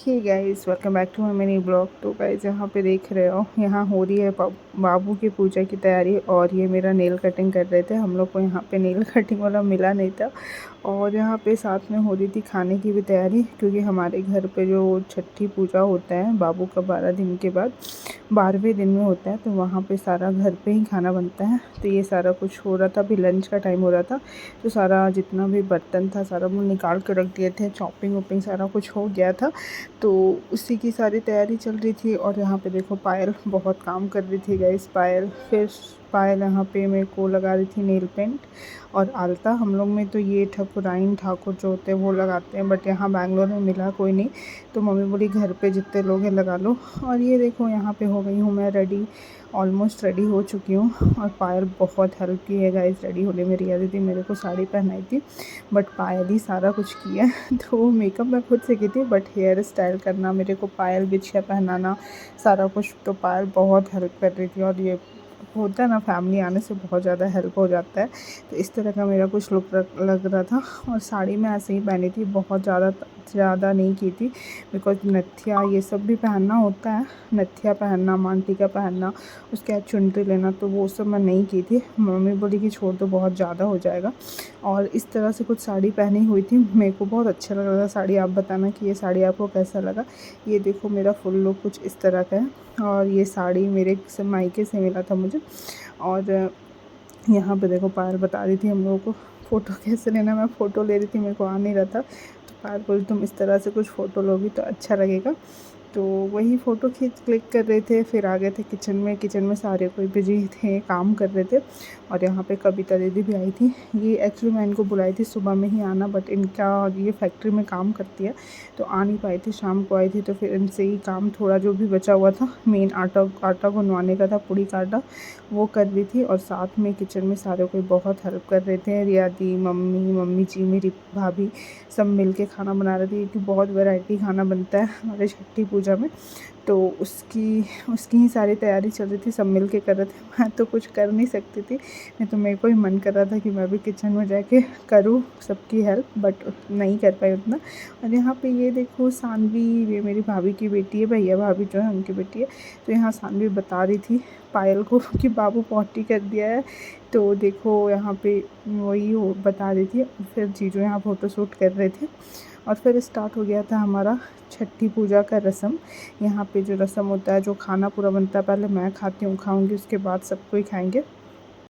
Hey guys, welcome back to my mini blog. तो guys यहाँ पे देख रहे हो, यहाँ हो रही है बाबू की पूजा की तैयारी। और ये मेरा नेल कटिंग कर रहे थे। हम लोग को यहाँ पे नेल कटिंग वाला मिला नहीं था। और यहाँ पे साथ में हो रही थी खाने की भी तैयारी, क्योंकि हमारे घर पे जो छठी पूजा होता है बाबू का 12 दिन के बाद 12वें दिन में होता है, तो वहाँ पे सारा घर पे ही खाना बनता है। तो ये सारा कुछ हो रहा था, अभी लंच का टाइम हो रहा था, तो सारा जितना भी बर्तन था सारा वो निकाल कर रख दिए थे। चॉपिंग वॉपिंग सारा कुछ हो गया था, तो उसी की सारी तैयारी चल रही थी। और यहाँ पे देखो पायल बहुत काम कर रही थी गाइस। पायल यहाँ पे मेरे को लगा रही थी नेल पेंट और आलता। हम लोग में तो ये ठकुराइन ठाकुर जो होते हैं वो लगाते हैं, बट यहाँ बैंगलोर में मिला कोई नहीं, तो मम्मी बोली घर पे जितने लोग हैं लगा लो। और ये देखो यहाँ पे हो गई हूँ मैं रेडी, ऑलमोस्ट रेडी हो चुकी हूँ। और पायल बहुत हेल्प की है गाइस रेडी होने में। रिया दीदी मेरे को साड़ी पहनाई थी, बट पायल ही सारा कुछ किया है। तो मेकअप मैं खुद सीखी थी, बट हेयर स्टाइल करना मेरे को, पायल बिछिया पहनाना, सारा कुछ तो पायल बहुत हेल्प कर रही थी। और ये होता है ना, फैमिली आने से बहुत ज़्यादा हेल्प हो जाता है। तो इस तरह का मेरा कुछ लुक लग रहा था। और साड़ी मैं ऐसे ही पहनी थी, बहुत ज़्यादा नहीं की थी, बिकॉज नथिया ये सब भी पहनना होता है। नथिया पहनना, मांग टीका पहनना, उसके बाद चुनरी लेना, तो वो सब मैं नहीं की थी। मम्मी बोली कि छोड़ दो, बहुत ज़्यादा हो जाएगा। और इस तरह से कुछ साड़ी पहनी हुई थी, मेरे को बहुत अच्छा लग रहा था साड़ी। आप बताना कि ये साड़ी आपको कैसा लगा। ये देखो मेरा फुल लुक कुछ इस तरह का है। और ये साड़ी मेरे मायके से मिला था मुझे। और यहाँ पे देखो पायल बता रही थी हम लोगों को फ़ोटो कैसे लेना। मैं फ़ोटो ले रही थी, मेरे को आ नहीं रहा था, तो पायल बोली तुम इस तरह से कुछ फ़ोटो लोगी तो अच्छा लगेगा। तो वही फ़ोटो क्लिक कर रहे थे। फिर आ गए थे किचन में सारे कोई बिजी थे, काम कर रहे थे। और यहाँ पे कविता दीदी भी आई थी। ये एक्चुअली मैं इनको बुलाई थी सुबह में ही आना, बट इनका ये फैक्ट्री में काम करती है, तो आ नहीं पाई थी। शाम को आई थी, तो फिर इनसे ही काम थोड़ा जो भी बचा हुआ था, मेन आटा गुनवाने का था, पूड़ी का आटा, वो कर रही थी। और साथ में किचन में सारे कोई बहुत हेल्प कर रहे थे। रिया दी, मम्मी जी, मेरी भाभी, सब मिल के खाना बना रही थी, क्योंकि बहुत वैरायटी खाना बनता है हमारे छठी पूजा में। तो उसकी ही सारी तैयारी चल रही थी, सब मिल के कर रहे थे। मैं तो कुछ कर नहीं सकती थी, नहीं तो मेरे को ही मन कर रहा था कि मैं भी किचन में जाके करूँ सबकी हेल्प, बट नहीं कर पाई उतना। और यहाँ पे ये देखो सानवी, ये मेरी भाभी की बेटी है, भैया भाभी जो है उनकी बेटी है। तो यहाँ सानवी बता रही थी पायल को कि बाबू पॉटी कर दिया है। तो देखो यहाँ पे वही बता रही थी। फिर जीजू यहाँ फ़ोटो शूट कर रहे थे। और फिर स्टार्ट हो गया था हमारा छठी पूजा का रस्म। यहाँ पे जो रस्म होता है, जो खाना पूरा बनता है, पहले मैं खाती हूँ, खाऊंगी, उसके बाद सबको ही खाएंगे।